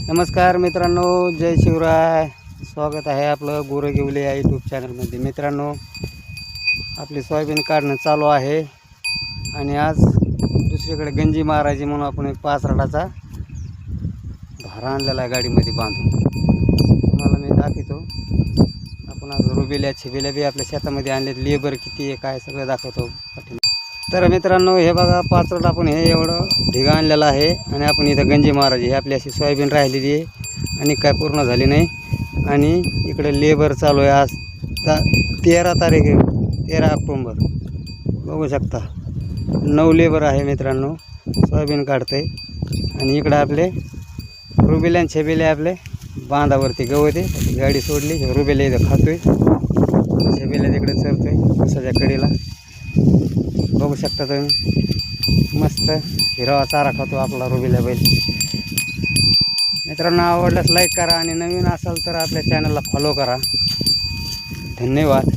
नमस्कार मित्रांनो, जय शिवराय. स्वागत आहे आपलं गोरगेवले या यूट्यूब चॅनलमध्ये. मित्रांनो, आपली सोयाबीन काढणं चालू आहे आणि आज दुसरीकडे गंजी मारायची म्हणून आपण एक पाचराटाचा भारा आणलेला आहे गाडीमध्ये बांधून. तुम्हाला मी दाखवतो. आपण आज रुबेल्या छिबेल्या बी आपल्या शेतामध्ये आणले. लेबर किती आहे काय सगळं दाखवतो. तर मित्रांनो, हे बघा पाचरट आपण हे एवढं ढिगा आणलेलं आहे आणि आपण इथं गंजी मारायची. ही आपली अशी सोयाबीन राहिलेली आहे आणि काय पूर्ण झाली नाही. आणि इकडे लेबर चालू आहे. आज 13 तारीख आहे, 13 ऑक्टोंबर. बघू शकता 9 लेबर आहे मित्रांनो, सोयाबीन काढते. आणि इकडं आपले रुबेल्या छबेल्या आपले बांधावरती गवत आहे. गाडी सोडली, रुबेल्या इथं खातोय, छबेल्या तिकडे चरतोय उसाच्या कडेला. बघू शकता तुम्ही, मस्त हिरवा चारा खातो आपला रुबेल्या बैल. मित्रांनो, आवडल्यास लाईक करा आणि नवीन असाल तर आपल्या चॅनलला फॉलो करा. धन्यवाद.